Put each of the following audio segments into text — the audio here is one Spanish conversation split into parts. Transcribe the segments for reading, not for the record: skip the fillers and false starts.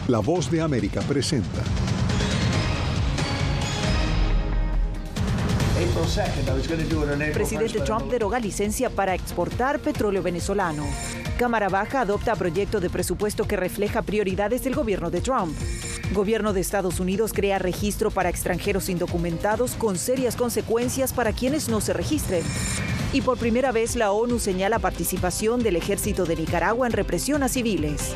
La Voz de América presenta. Presidente Trump deroga licencia para exportar petróleo venezolano. Cámara Baja adopta proyecto de presupuesto que refleja prioridades del gobierno de Trump. Gobierno de Estados Unidos crea registro para extranjeros indocumentados con serias consecuencias para quienes no se registren. Y por primera vez la ONU señala participación del ejército de Nicaragua en represión a civiles.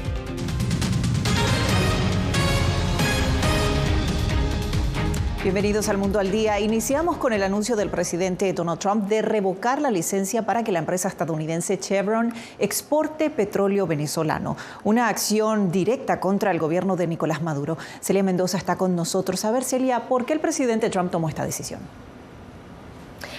Bienvenidos al Mundo al Día. Iniciamos con el anuncio del presidente Donald Trump de revocar la licencia para que la empresa estadounidense Chevron exporte petróleo venezolano. Una acción directa contra el gobierno de Nicolás Maduro. Celia Mendoza está con nosotros. A ver, Celia, ¿por qué el presidente Trump tomó esta decisión?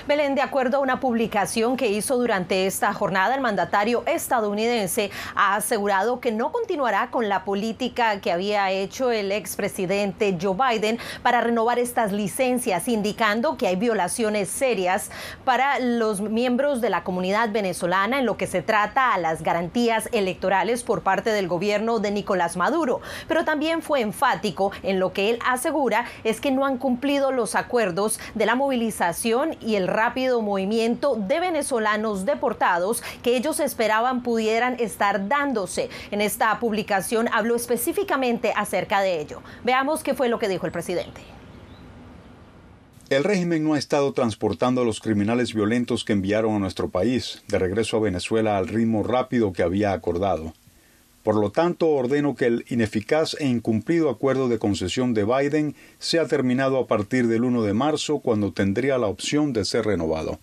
Belén, de acuerdo a una publicación que hizo durante esta jornada, el mandatario estadounidense ha asegurado que no continuará con la política que había hecho el expresidente Joe Biden para renovar estas licencias, indicando que hay violaciones serias para los miembros de la comunidad venezolana en lo que se trata a las garantías electorales por parte del gobierno de Nicolás Maduro. Pero también fue enfático en lo que él asegura es que no han cumplido los acuerdos de la movilización y el rápido movimiento de venezolanos deportados que ellos esperaban pudieran estar dándose. En esta publicación habló específicamente acerca de ello. Veamos qué fue lo que dijo el presidente. El régimen no ha estado transportando a los criminales violentos que enviaron a nuestro país de regreso a Venezuela al ritmo rápido que había acordado. Por lo tanto, ordeno que el ineficaz e incumplido acuerdo de concesión de Biden sea terminado a partir del 1 de marzo, cuando tendría la opción de ser renovado.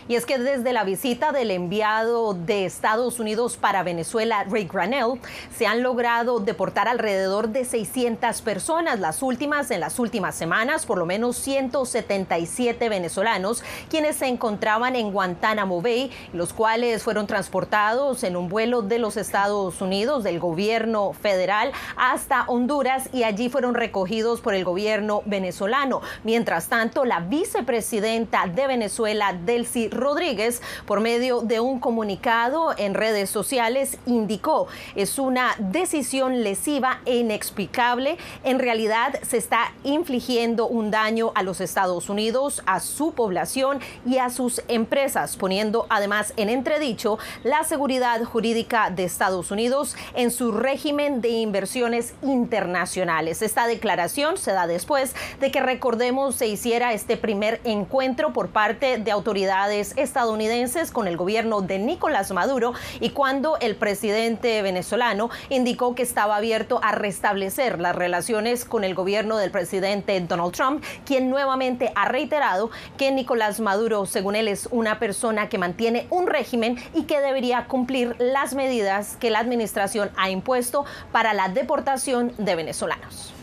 Y es que desde la visita del enviado de Estados Unidos para Venezuela, Ray Granell, se han logrado deportar alrededor de 600 personas. En las últimas semanas, por lo menos 177 venezolanos, quienes se encontraban en Guantánamo Bay, los cuales fueron transportados en un vuelo de los Estados Unidos, del gobierno federal, hasta Honduras, y allí fueron recogidos por el gobierno venezolano. Mientras tanto, la vicepresidenta de Venezuela, Delcy Rodríguez, por medio de un comunicado en redes sociales, indicó: es una decisión lesiva e inexplicable. En realidad se está infligiendo un daño a los Estados Unidos, a su población y a sus empresas, poniendo además en entredicho la seguridad jurídica de Estados Unidos en su régimen de inversiones internacionales. Esta declaración se da después de que, recordemos, se hiciera este primer encuentro por parte de autoridades estadounidenses con el gobierno de Nicolás Maduro, y cuando el presidente venezolano indicó que estaba abierto a restablecer las relaciones con el gobierno del presidente Donald Trump, quien nuevamente ha reiterado que Nicolás Maduro, según él, es una persona que mantiene un régimen y que debería cumplir las medidas que la administración ha impuesto para la deportación de venezolanos.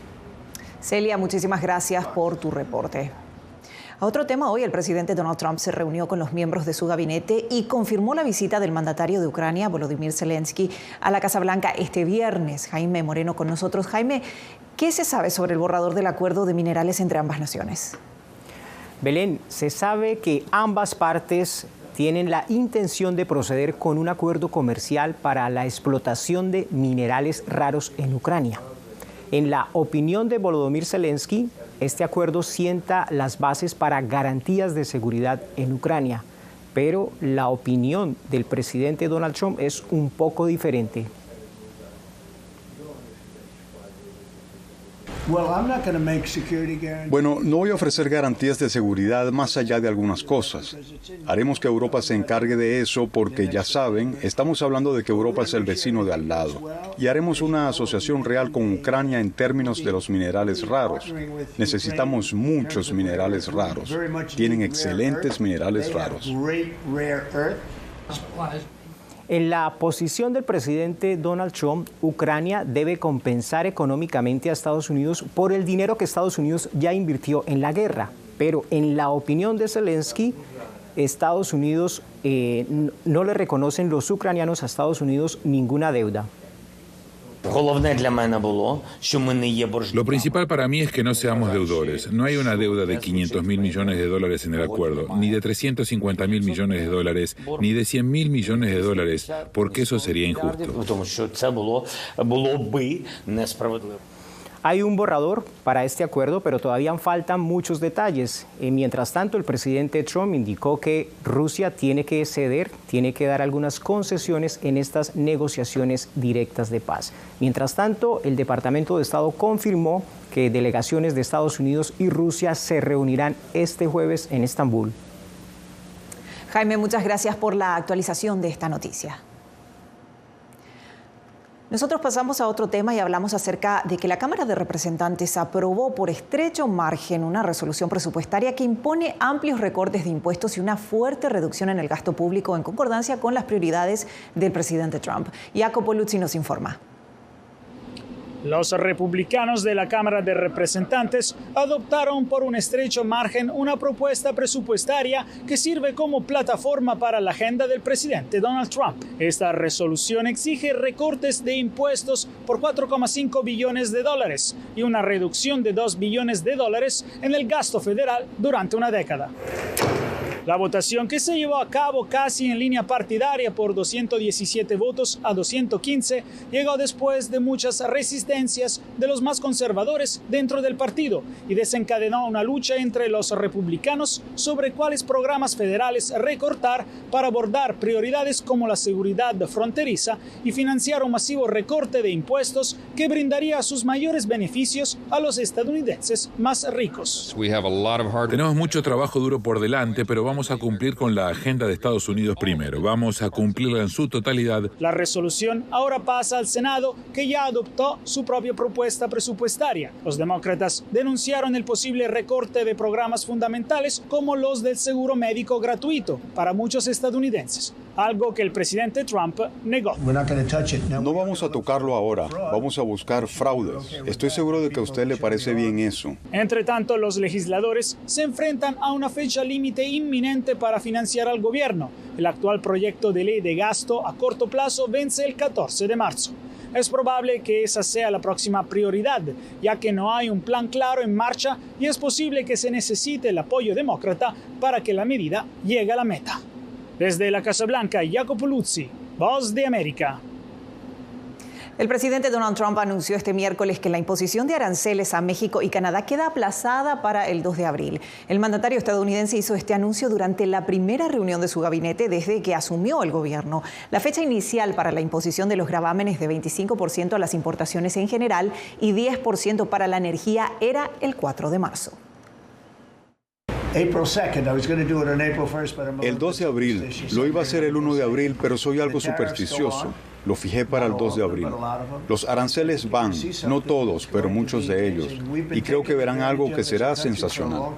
Celia, muchísimas gracias por tu reporte. A otro tema, hoy el presidente Donald Trump se reunió con los miembros de su gabinete y confirmó la visita del mandatario de Ucrania, Volodymyr Zelensky, a la Casa Blanca este viernes. Jaime Moreno con nosotros. Jaime, ¿qué se sabe sobre el borrador del acuerdo de minerales entre ambas naciones? Belén, se sabe que ambas partes tienen la intención de proceder con un acuerdo comercial para la explotación de minerales raros en Ucrania. En la opinión de Volodymyr Zelensky, este acuerdo sienta las bases para garantías de seguridad en Ucrania, pero la opinión del presidente Donald Trump es un poco diferente. Bueno, no voy a ofrecer garantías de seguridad más allá de algunas cosas. Haremos que Europa se encargue de eso porque, ya saben, estamos hablando de que Europa es el vecino de al lado. Y haremos una asociación real con Ucrania en términos de los minerales raros. Necesitamos muchos minerales raros. Tienen excelentes minerales raros. En la posición del presidente Donald Trump, Ucrania debe compensar económicamente a Estados Unidos por el dinero que Estados Unidos ya invirtió en la guerra. Pero en la opinión de Zelensky, Estados Unidos no le reconocen los ucranianos a Estados Unidos ninguna deuda. Lo principal para mí es que no seamos deudores. No hay una deuda de 500.000 millones de dólares en el acuerdo, ni de 350.000 millones de dólares, ni de 100.000 millones de dólares, porque eso sería injusto. Hay un borrador para este acuerdo, pero todavía faltan muchos detalles. Mientras tanto, el presidente Trump indicó que Rusia tiene que ceder, tiene que dar algunas concesiones en estas negociaciones directas de paz. Mientras tanto, el Departamento de Estado confirmó que delegaciones de Estados Unidos y Rusia se reunirán este jueves en Estambul. Jaime, muchas gracias por la actualización de esta noticia. Nosotros pasamos a otro tema y hablamos acerca de que la Cámara de Representantes aprobó por estrecho margen una resolución presupuestaria que impone amplios recortes de impuestos y una fuerte reducción en el gasto público en concordancia con las prioridades del presidente Trump. Jacopo Luzzi nos informa. Los republicanos de la Cámara de Representantes adoptaron por un estrecho margen una propuesta presupuestaria que sirve como plataforma para la agenda del presidente Donald Trump. Esta resolución exige recortes de impuestos por 4,5 billones de dólares y una reducción de 2 billones de dólares en el gasto federal durante una década. La votación, que se llevó a cabo casi en línea partidaria por 217 votos a 215, llegó después de muchas resistencias de los más conservadores dentro del partido y desencadenó una lucha entre los republicanos sobre cuáles programas federales recortar para abordar prioridades como la seguridad fronteriza y financiar un masivo recorte de impuestos que brindaría sus mayores beneficios a los estadounidenses más ricos. Tenemos mucho trabajo duro por delante, pero vamos a cumplir con la agenda de Estados Unidos primero. Vamos a cumplirla en su totalidad. La resolución ahora pasa al Senado, que ya adoptó su propia propuesta presupuestaria. Los demócratas denunciaron el posible recorte de programas fundamentales como los del seguro médico gratuito para muchos estadounidenses, algo que el presidente Trump negó. No vamos a tocarlo ahora, vamos a buscar fraudes. Estoy seguro de que a usted le parece bien eso. Entre tanto, los legisladores se enfrentan a una fecha límite inminente para financiar al gobierno. El actual proyecto de ley de gasto a corto plazo vence el 14 de marzo. Es probable que esa sea la próxima prioridad, ya que no hay un plan claro en marcha y es posible que se necesite el apoyo demócrata para que la medida llegue a la meta. Desde la Casa Blanca, Jacopo Luzzi, Voz de América. El presidente Donald Trump anunció este miércoles que la imposición de aranceles a México y Canadá queda aplazada para el 2 de abril. El mandatario estadounidense hizo este anuncio durante la primera reunión de su gabinete desde que asumió el gobierno. La fecha inicial para la imposición de los gravámenes de 25% a las importaciones en general y 10% para la energía era el 4 de marzo. El 2 de abril, lo iba a hacer el 1 de abril, pero soy algo supersticioso. Lo fijé para el 2 de abril. Los aranceles van, no todos, pero muchos de ellos. Y creo que verán algo que será sensacional.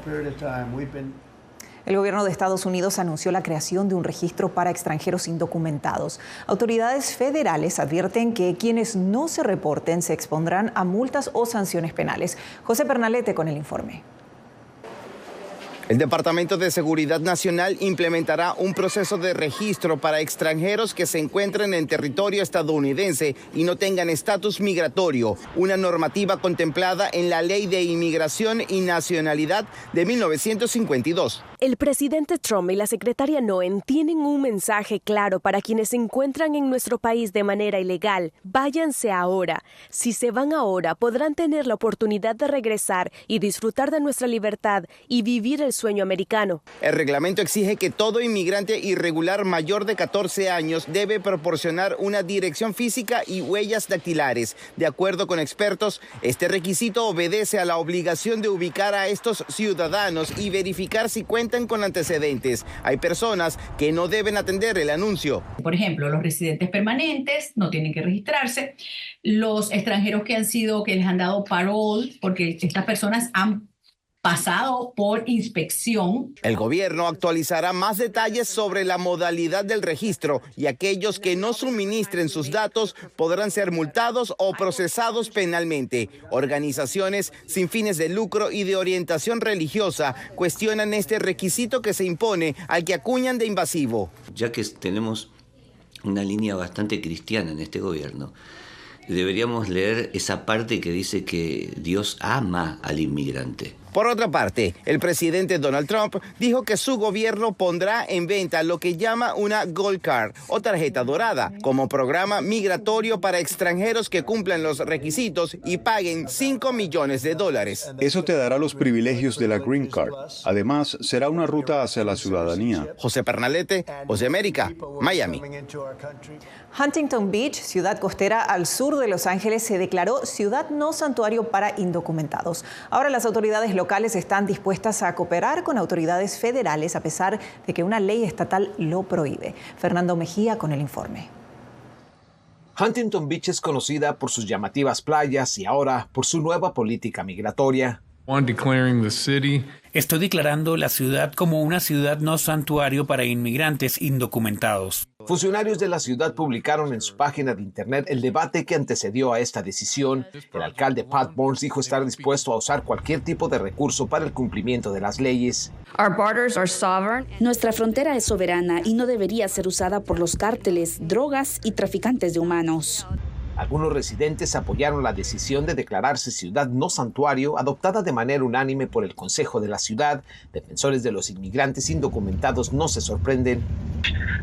El gobierno de Estados Unidos anunció la creación de un registro para extranjeros indocumentados. Autoridades federales advierten que quienes no se reporten se expondrán a multas o sanciones penales. José Pernalete con el informe. El Departamento de Seguridad Nacional implementará un proceso de registro para extranjeros que se encuentren en territorio estadounidense y no tengan estatus migratorio, una normativa contemplada en la Ley de Inmigración y Nacionalidad de 1952. El presidente Trump y la secretaria Noem tienen un mensaje claro para quienes se encuentran en nuestro país de manera ilegal. Váyanse ahora. Si se van ahora, podrán tener la oportunidad de regresar y disfrutar de nuestra libertad y vivir el sueño americano. El reglamento exige que todo inmigrante irregular mayor de 14 años debe proporcionar una dirección física y huellas dactilares. De acuerdo con expertos, este requisito obedece a la obligación de ubicar a estos ciudadanos y verificar si cuentan con antecedentes. Hay personas que no deben atender el anuncio. Por ejemplo, los residentes permanentes no tienen que registrarse. Los extranjeros que les han dado parole, porque estas personas han pasado por inspección. El gobierno actualizará más detalles sobre la modalidad del registro y aquellos que no suministren sus datos podrán ser multados o procesados penalmente. Organizaciones sin fines de lucro y de orientación religiosa cuestionan este requisito que se impone al que acuñan de invasivo. Ya que tenemos una línea bastante cristiana en este gobierno, Deberíamos leer esa parte que dice que Dios ama al inmigrante. Por otra parte, el presidente Donald Trump dijo que su gobierno pondrá en venta lo que llama una Gold Card o tarjeta dorada como programa migratorio para extranjeros que cumplan los requisitos y paguen $5 millones. Eso te dará los privilegios de la Green Card. Además, será una ruta hacia la ciudadanía. José Pernalete, Voz de América, Miami. Huntington Beach, ciudad costera al sur de Los Ángeles, se declaró ciudad no santuario para indocumentados. Ahora las autoridades locales están dispuestas a cooperar con autoridades federales a pesar de que una ley estatal lo prohíbe. Fernando Mejía con el informe. Huntington Beach es conocida por sus llamativas playas y ahora por su nueva política migratoria. Estoy declarando la ciudad como una ciudad no santuario para inmigrantes indocumentados. Funcionarios de la ciudad publicaron en su página de internet el debate que antecedió a esta decisión. El alcalde Pat Burns dijo estar dispuesto a usar cualquier tipo de recurso para el cumplimiento de las leyes. Nuestra frontera es soberana y no debería ser usada por los cárteles, drogas y traficantes de humanos. Algunos residentes apoyaron la decisión de declararse ciudad no santuario, adoptada de manera unánime por el Consejo de la Ciudad. Defensores de los inmigrantes indocumentados no se sorprenden.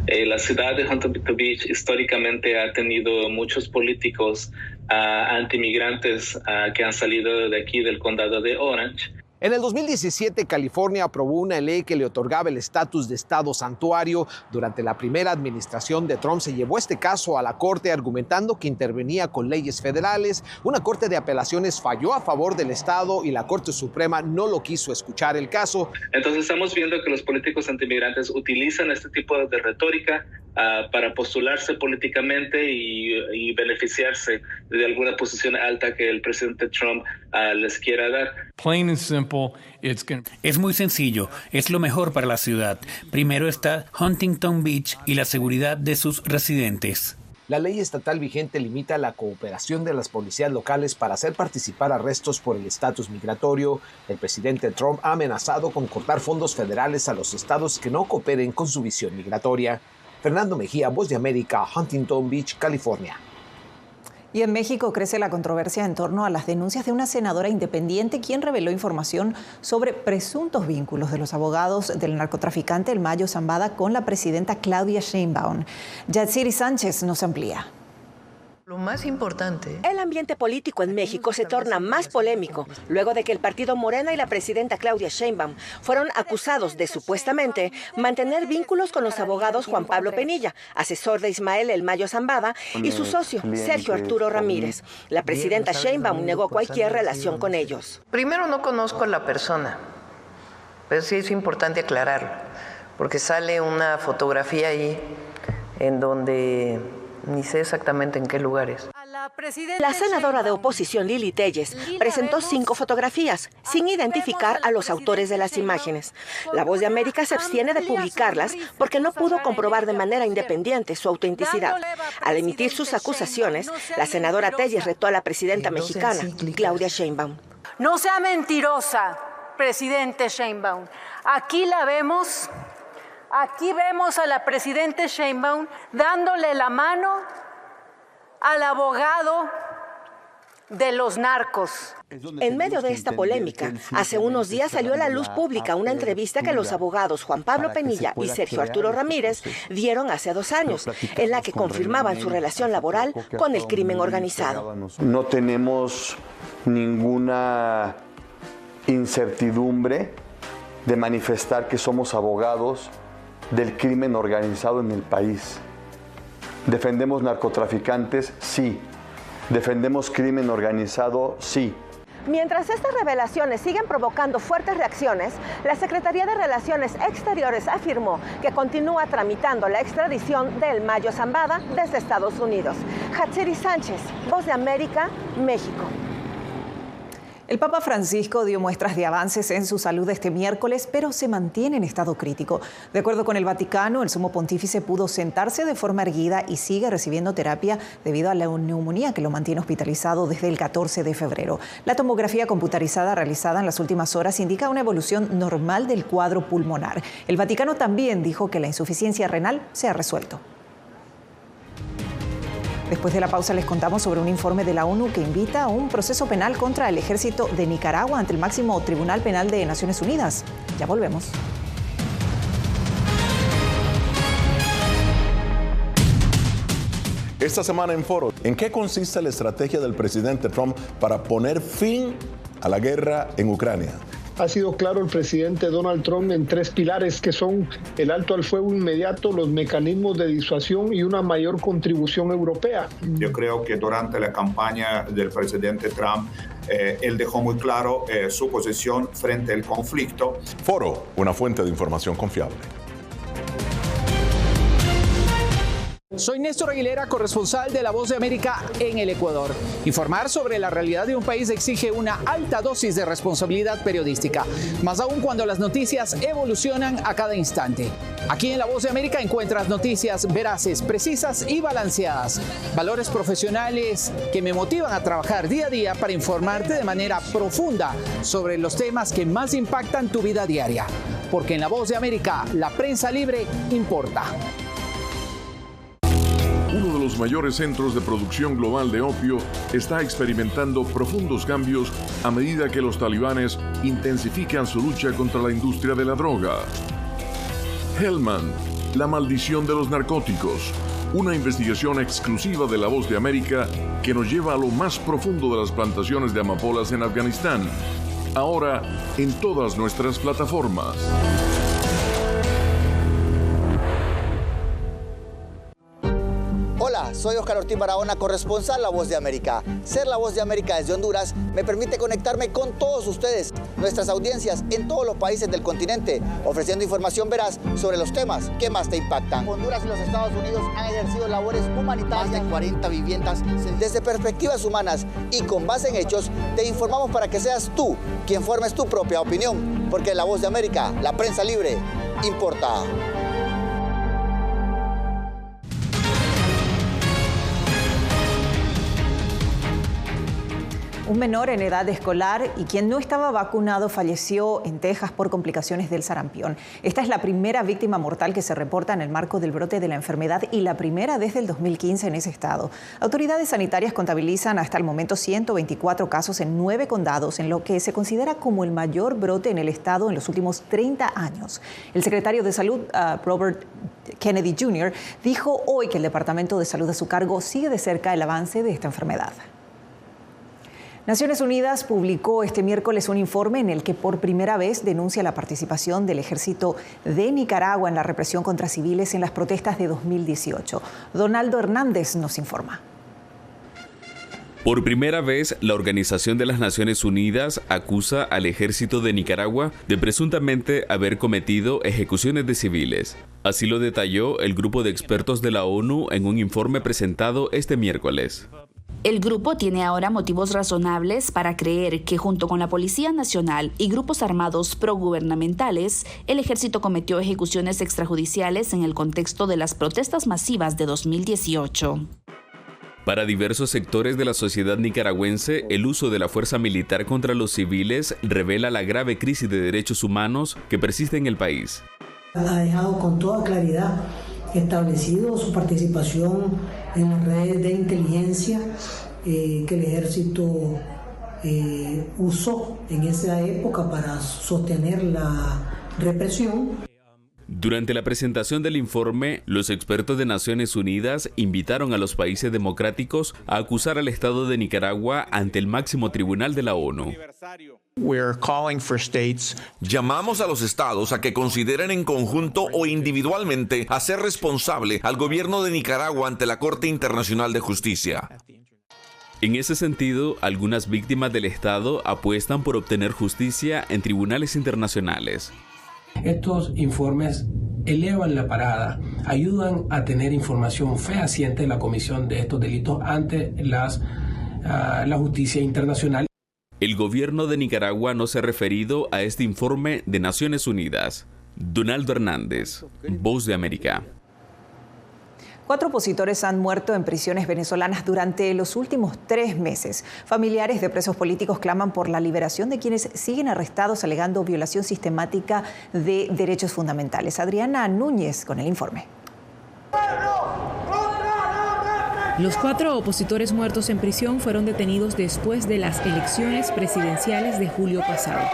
La ciudad de Huntington Beach históricamente ha tenido muchos políticos anti-inmigrantes que han salido de aquí del condado de Orange. En el 2017, California aprobó una ley que le otorgaba el estatus de estado santuario. Durante la primera administración de Trump se llevó este caso a la corte argumentando que intervenía con leyes federales. Una corte de apelaciones falló a favor del estado y la Corte Suprema no lo quiso escuchar el caso. Entonces estamos viendo que los políticos anti-inmigrantes utilizan este tipo de retórica para postularse políticamente y beneficiarse de alguna posición alta que el presidente Trump les quiera dar. Es muy sencillo, es lo mejor para la ciudad. Primero está Huntington Beach y la seguridad de sus residentes. La ley estatal vigente limita la cooperación de las policías locales para hacer participar arrestos por el estatus migratorio. El presidente Trump ha amenazado con cortar fondos federales a los estados que no cooperen con su visión migratoria. Fernando Mejía, Voz de América, Huntington Beach, California. Y en México crece la controversia en torno a las denuncias de una senadora independiente quien reveló información sobre presuntos vínculos de los abogados del narcotraficante El Mayo Zambada con la presidenta Claudia Sheinbaum. Yatsiri Sánchez nos amplía. Lo más importante. El ambiente político en México se torna más polémico luego de que el partido Morena y la presidenta Claudia Sheinbaum fueron acusados de supuestamente mantener vínculos con los abogados Juan Pablo Penilla, asesor de Ismael El Mayo Zambada, y su socio Sergio Arturo Ramírez. La presidenta Sheinbaum negó cualquier relación con ellos. Primero, no conozco a la persona, pero sí es importante aclararlo, porque sale una fotografía ahí en donde ni sé exactamente en qué lugares. La senadora de oposición Lili Telles presentó 5 fotografías sin identificar a los autores de las imágenes. La Voz de América se abstiene de publicarlas porque no pudo comprobar de manera independiente su autenticidad. Al emitir sus acusaciones, la senadora Telles retó a la presidenta mexicana, Claudia Sheinbaum. No sea mentirosa, presidente Sheinbaum. Aquí vemos a la presidenta Sheinbaum dándole la mano al abogado de los narcos. En medio de esta polémica, hace unos días salió a la luz pública una entrevista que los abogados Juan Pablo Penilla y Sergio Arturo Ramírez dieron hace 2 años, en la que confirmaban su relación laboral con el crimen organizado. No tenemos ninguna incertidumbre de manifestar que somos abogados del crimen organizado en el país. ¿Defendemos narcotraficantes? Sí. ¿Defendemos crimen organizado? Sí. Mientras estas revelaciones siguen provocando fuertes reacciones, la Secretaría de Relaciones Exteriores afirmó que continúa tramitando la extradición de El Mayo Zambada desde Estados Unidos. Yatsiri Sánchez, Voz de América, México. El Papa Francisco dio muestras de avances en su salud este miércoles, pero se mantiene en estado crítico. De acuerdo con el Vaticano, el sumo pontífice pudo sentarse de forma erguida y sigue recibiendo terapia debido a la neumonía que lo mantiene hospitalizado desde el 14 de febrero. La tomografía computarizada realizada en las últimas horas indica una evolución normal del cuadro pulmonar. El Vaticano también dijo que la insuficiencia renal se ha resuelto. Después de la pausa les contamos sobre un informe de la ONU que invita a un proceso penal contra el ejército de Nicaragua ante el máximo Tribunal Penal de Naciones Unidas. Ya volvemos. Esta semana en Foro, ¿en qué consiste la estrategia del presidente Trump para poner fin a la guerra en Ucrania? Ha sido claro el presidente Donald Trump en 3 pilares que son el alto al fuego inmediato, los mecanismos de disuasión y una mayor contribución europea. Yo creo que durante la campaña del presidente Trump, él dejó muy claro su posición frente al conflicto. Foro, una fuente de información confiable. Soy Néstor Aguilera, corresponsal de La Voz de América en el Ecuador. Informar sobre la realidad de un país exige una alta dosis de responsabilidad periodística, más aún cuando las noticias evolucionan a cada instante. Aquí en La Voz de América encuentras noticias veraces, precisas y balanceadas. Valores profesionales que me motivan a trabajar día a día para informarte de manera profunda sobre los temas que más impactan tu vida diaria. Porque en La Voz de América, la prensa libre importa. Uno de los mayores centros de producción global de opio está experimentando profundos cambios a medida que los talibanes intensifican su lucha contra la industria de la droga. Helmand, la maldición de los narcóticos. Una investigación exclusiva de La Voz de América que nos lleva a lo más profundo de las plantaciones de amapolas en Afganistán. Ahora en todas nuestras plataformas. Hola, soy Oscar Ortiz Barahona, corresponsal La Voz de América. Ser La Voz de América desde Honduras me permite conectarme con todos ustedes, nuestras audiencias en todos los países del continente, ofreciendo información veraz sobre los temas que más te impactan. Honduras y los Estados Unidos han ejercido labores humanitarias de 40 viviendas. Desde perspectivas humanas y con base en hechos, te informamos para que seas tú quien formes tu propia opinión, porque en La Voz de América, la prensa libre, importa. Un menor en edad escolar y quien no estaba vacunado falleció en Texas por complicaciones del sarampión. Esta es la primera víctima mortal que se reporta en el marco del brote de la enfermedad y la primera desde el 2015 en ese estado. Autoridades sanitarias contabilizan hasta el momento 124 casos en 9 condados, en lo que se considera como el mayor brote en el estado en los últimos 30 años. El secretario de Salud, Robert Kennedy Jr., dijo hoy que el Departamento de Salud a su cargo sigue de cerca el avance de esta enfermedad. Naciones Unidas publicó este miércoles un informe en el que por primera vez denuncia la participación del ejército de Nicaragua en la represión contra civiles en las protestas de 2018. Donaldo Hernández nos informa. Por primera vez, la Organización de las Naciones Unidas acusa al ejército de Nicaragua de presuntamente haber cometido ejecuciones de civiles. Así lo detalló el grupo de expertos de la ONU en un informe presentado este miércoles. El grupo tiene ahora motivos razonables para creer que junto con la Policía Nacional y grupos armados progubernamentales, el ejército cometió ejecuciones extrajudiciales en el contexto de las protestas masivas de 2018. Para diversos sectores de la sociedad nicaragüense, el uso de la fuerza militar contra los civiles revela la grave crisis de derechos humanos que persiste en el país. Ha dejado con toda claridad establecido su participación en las redes de inteligencia que el ejército usó en esa época para sostener la represión. Durante la presentación del informe, los expertos de Naciones Unidas invitaron a los países democráticos a acusar al Estado de Nicaragua ante el máximo tribunal de la ONU. Llamamos a los estados a que consideren en conjunto o individualmente hacer responsable al gobierno de Nicaragua ante la Corte Internacional de Justicia. En ese sentido, algunas víctimas del Estado apuestan por obtener justicia en tribunales internacionales. Estos informes elevan la parada, ayudan a tener información fehaciente en la comisión de estos delitos ante la justicia internacional. El gobierno de Nicaragua no se ha referido a este informe de Naciones Unidas. Donaldo Hernández, Voz de América. 4 opositores han muerto en prisiones venezolanas durante los últimos 3 meses. Familiares de presos políticos claman por la liberación de quienes siguen arrestados alegando violación sistemática de derechos fundamentales. Adriana Núñez con el informe. Los 4 opositores muertos en prisión fueron detenidos después de las elecciones presidenciales de julio pasado.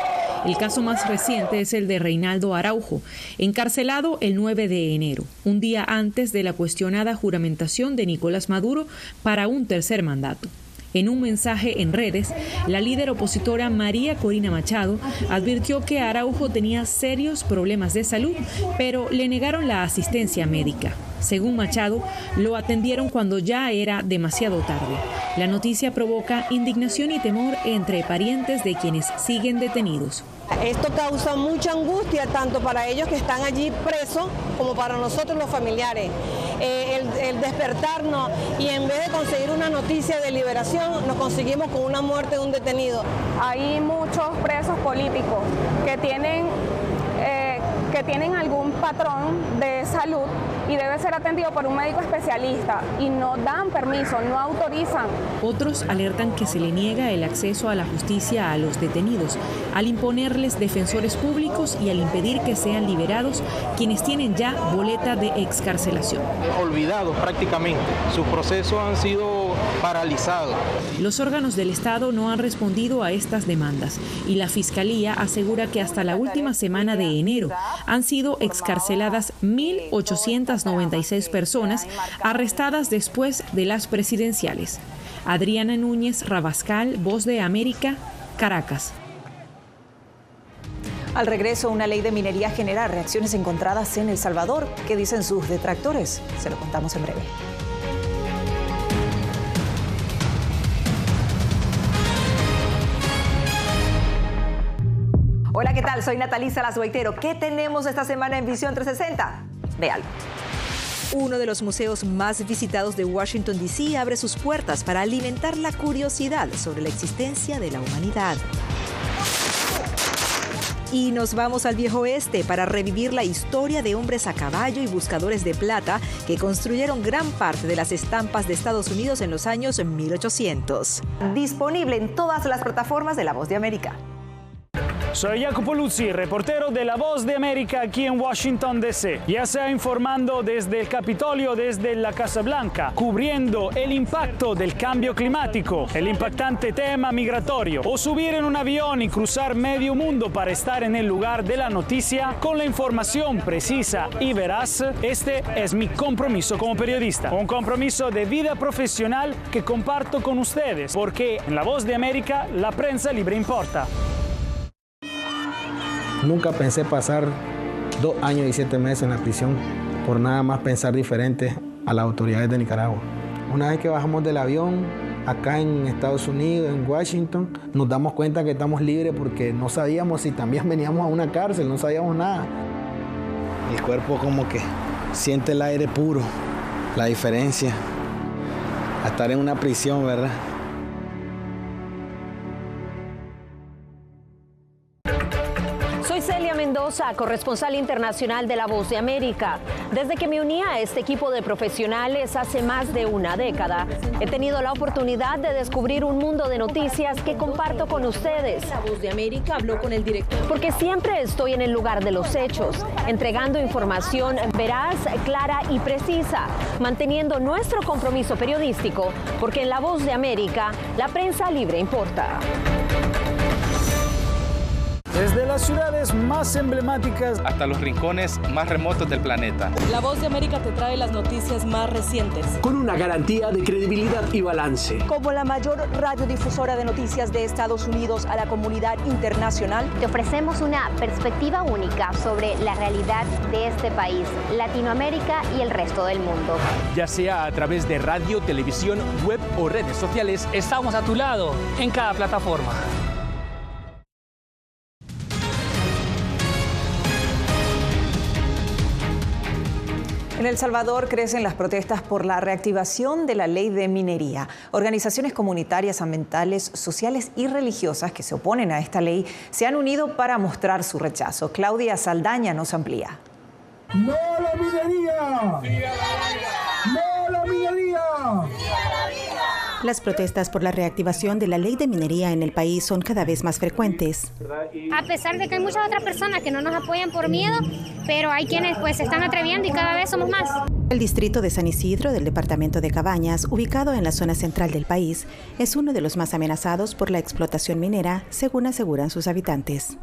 El caso más reciente es el de Reinaldo Araujo, encarcelado el 9 de enero, un día antes de la cuestionada juramentación de Nicolás Maduro para un tercer mandato. En un mensaje en redes, la líder opositora María Corina Machado advirtió que Araujo tenía serios problemas de salud, pero le negaron la asistencia médica. Según Machado, lo atendieron cuando ya era demasiado tarde. La noticia provoca indignación y temor entre parientes de quienes siguen detenidos. Esto causa mucha angustia tanto para ellos que están allí presos como para nosotros los familiares. El despertarnos y en vez de conseguir una noticia de liberación, nos conseguimos con una muerte de un detenido. Hay muchos presos políticos que tienen algún patrón de salud y debe ser atendido por un médico especialista y no dan permiso, no autorizan. Otros alertan que se le niega el acceso a la justicia a los detenidos, al imponerles defensores públicos y al impedir que sean liberados quienes tienen ya boleta de excarcelación. Olvidados prácticamente, sus procesos han sido paralizados. Los órganos del Estado no han respondido a estas demandas y la Fiscalía asegura que hasta la última semana de enero han sido excarceladas 1.896 personas arrestadas después de las presidenciales. Adriana Núñez Rabascal, Voz de América, Caracas. Al regreso, una ley de minería genera reacciones encontradas en El Salvador. ¿Qué dicen sus detractores? Se lo contamos en breve. Hola, ¿qué tal? Soy Natalí Salas Boitero. ¿Qué tenemos esta semana en Visión 360? Véalo. Uno de los museos más visitados de Washington, D.C. abre sus puertas para alimentar la curiosidad sobre la existencia de la humanidad. Y nos vamos al Viejo Oeste para revivir la historia de hombres a caballo y buscadores de plata que construyeron gran parte de las estampas de Estados Unidos en los años 1800. Disponible en todas las plataformas de La Voz de América. Soy Jacopo Luzzi, reportero de La Voz de América aquí en Washington, D.C. Ya sea informando desde el Capitolio, desde la Casa Blanca, cubriendo el impacto del cambio climático, el impactante tema migratorio, o subir en un avión y cruzar medio mundo para estar en el lugar de la noticia con la información precisa y veraz, este es mi compromiso como periodista. Un compromiso de vida profesional que comparto con ustedes, porque en La Voz de América la prensa libre importa. Nunca pensé pasar 2 años y 7 meses en la prisión por nada más pensar diferente a las autoridades de Nicaragua. Una vez que bajamos del avión, acá en Estados Unidos, en Washington, nos damos cuenta que estamos libres porque no sabíamos si también veníamos a una cárcel, no sabíamos nada. El cuerpo como que siente el aire puro, la diferencia a estar en una prisión, ¿verdad? Soy Celia Mendoza, corresponsal internacional de La Voz de América. Desde que me uní a este equipo de profesionales hace más de una década, he tenido la oportunidad de descubrir un mundo de noticias que comparto con ustedes. La Voz de América habló con el director. Porque siempre estoy en el lugar de los hechos, entregando información veraz, clara y precisa, manteniendo nuestro compromiso periodístico, porque en La Voz de América, la prensa libre importa. Desde las ciudades más emblemáticas hasta los rincones más remotos del planeta. La Voz de América te trae las noticias más recientes. Con una garantía de credibilidad y balance. Como la mayor radiodifusora de noticias de Estados Unidos a la comunidad internacional, te ofrecemos una perspectiva única sobre la realidad de este país, Latinoamérica y el resto del mundo. Ya sea a través de radio, televisión, web o redes sociales, estamos a tu lado en cada plataforma. En El Salvador crecen las protestas por la reactivación de la ley de minería. Organizaciones comunitarias, ambientales, sociales y religiosas que se oponen a esta ley se han unido para mostrar su rechazo. Claudia Saldaña nos amplía. ¡No a la minería! ¡Viva la vida! ¡No a la minería! ¡Viva la vida! Las protestas por la reactivación de la ley de minería en el país son cada vez más frecuentes. A pesar de que hay muchas otras personas que no nos apoyan por miedo, pero hay quienes pues se están atreviendo y cada vez somos más. El distrito de San Isidro del departamento de Cabañas, ubicado en la zona central del país, es uno de los más amenazados por la explotación minera, según aseguran sus habitantes.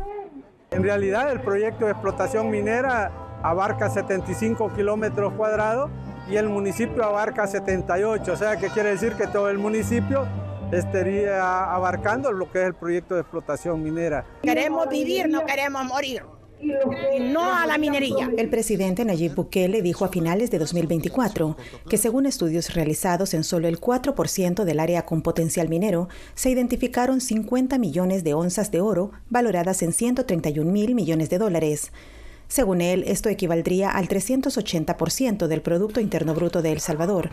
En realidad, el proyecto de explotación minera abarca 75 kilómetros cuadrados y el municipio abarca 78, o sea que quiere decir que todo el municipio estaría abarcando lo que es el proyecto de explotación minera. Queremos vivir, no queremos morir. No a la minería. El presidente Nayib Bukele dijo a finales de 2024 que según estudios realizados en solo el 4% del área con potencial minero, se identificaron 50 millones de onzas de oro valoradas en 131.000 millones de dólares. Según él, esto equivaldría al 380% del Producto Interno Bruto de El Salvador.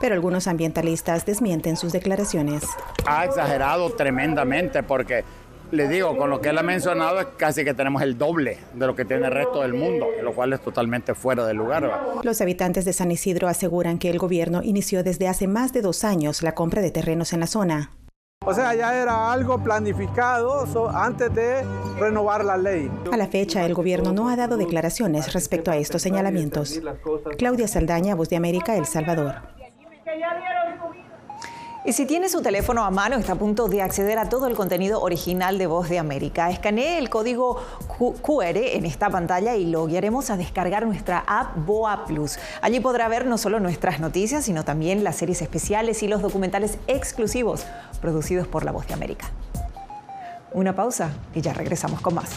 Pero algunos ambientalistas desmienten sus declaraciones. Ha exagerado tremendamente porque, le digo, con lo que él ha mencionado es casi que tenemos el doble de lo que tiene el resto del mundo, lo cual es totalmente fuera de lugar, ¿verdad? Los habitantes de San Isidro aseguran que el gobierno inició desde hace más de 2 años la compra de terrenos en la zona. O sea, ya era algo planificado antes de renovar la ley. A la fecha, el gobierno no ha dado declaraciones respecto a estos señalamientos. Claudia Saldaña, Voz de América, El Salvador. Y si tiene su teléfono a mano, está a punto de acceder a todo el contenido original de Voz de América. Escanee el código QR en esta pantalla y lo guiaremos a descargar nuestra app BOA Plus. Allí podrá ver no solo nuestras noticias, sino también las series especiales y los documentales exclusivos producidos por La Voz de América. Una pausa y ya regresamos con más.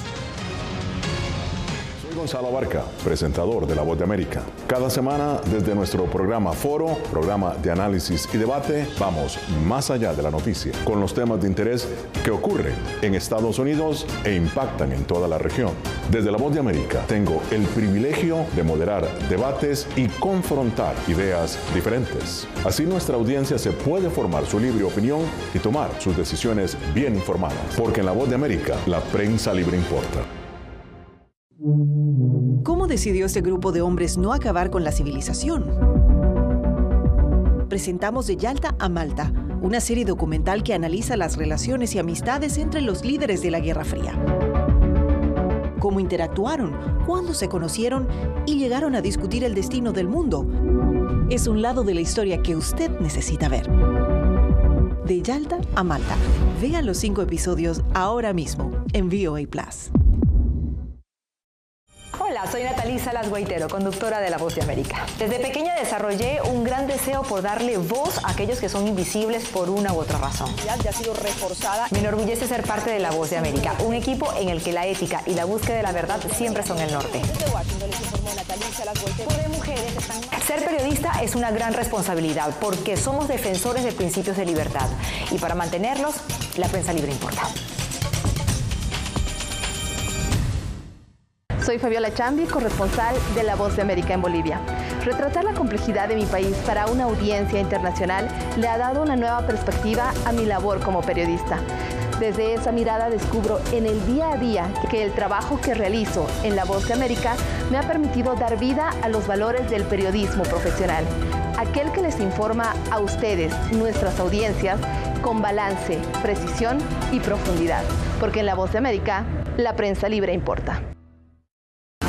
Gonzalo Abarca, presentador de La Voz de América. Cada semana, desde nuestro programa Foro, programa de análisis y debate, vamos más allá de la noticia, con los temas de interés que ocurren en Estados Unidos e impactan en toda la región. Desde La Voz de América, tengo el privilegio de moderar debates y confrontar ideas diferentes. Así nuestra audiencia se puede formar su libre opinión y tomar sus decisiones bien informadas. Porque en La Voz de América, la prensa libre importa. ¿Cómo decidió este grupo de hombres no acabar con la civilización? Presentamos De Yalta a Malta, una serie documental que analiza las relaciones y amistades entre los líderes de la Guerra Fría. Cómo interactuaron, cuándo se conocieron y llegaron a discutir el destino del mundo. Es un lado de la historia que usted necesita ver. De Yalta a Malta. Vea los 5 episodios ahora mismo en VOA Plus. Hola, soy Natalí Salas Guaitero, conductora de La Voz de América. Desde pequeña desarrollé un gran deseo por darle voz a aquellos que son invisibles por una u otra razón. Ya ha sido reforzada. Me enorgullece ser parte de La Voz de América, un equipo en el que la ética y la búsqueda de la verdad siempre son el norte. Desde Washington les informó Natalí Salas Guaitero. Ser periodista es una gran responsabilidad porque somos defensores de principios de libertad y para mantenerlos, la prensa libre importa. Soy Fabiola Chambi, corresponsal de La Voz de América en Bolivia. Retratar la complejidad de mi país para una audiencia internacional le ha dado una nueva perspectiva a mi labor como periodista. Desde esa mirada descubro en el día a día que el trabajo que realizo en La Voz de América me ha permitido dar vida a los valores del periodismo profesional. Aquel que les informa a ustedes, nuestras audiencias, con balance, precisión y profundidad. Porque en La Voz de América, la prensa libre importa.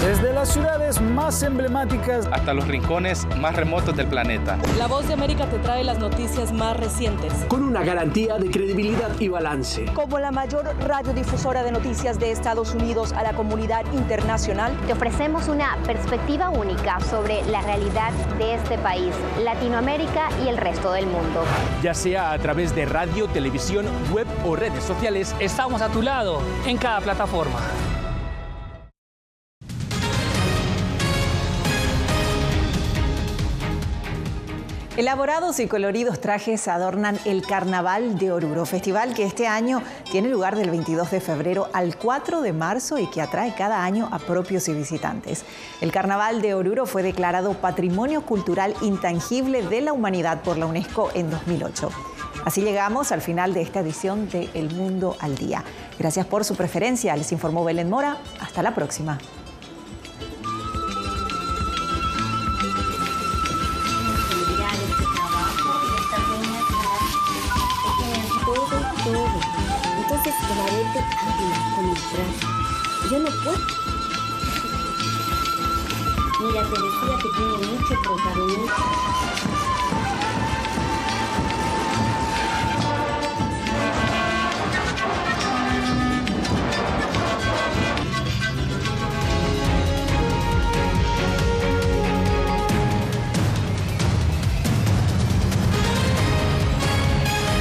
Desde las ciudades más emblemáticas hasta los rincones más remotos del planeta. La Voz de América te trae las noticias más recientes. Con una garantía de credibilidad y balance. Como la mayor radiodifusora de noticias de Estados Unidos a la comunidad internacional, te ofrecemos una perspectiva única sobre la realidad de este país, Latinoamérica y el resto del mundo. Ya sea a través de radio, televisión, web o redes sociales, estamos a tu lado en cada plataforma. Elaborados y coloridos trajes adornan el Carnaval de Oruro, festival que este año tiene lugar del 22 de febrero al 4 de marzo y que atrae cada año a propios y visitantes. El Carnaval de Oruro fue declarado Patrimonio Cultural Intangible de la Humanidad por la UNESCO en 2008. Así llegamos al final de esta edición de El Mundo al Día. Gracias por su preferencia. Les informó Belén Mora. Hasta la próxima. Entonces el arete habla con el traje. Yo no puedo. Mira, te decía que tiene mucho protagonismo.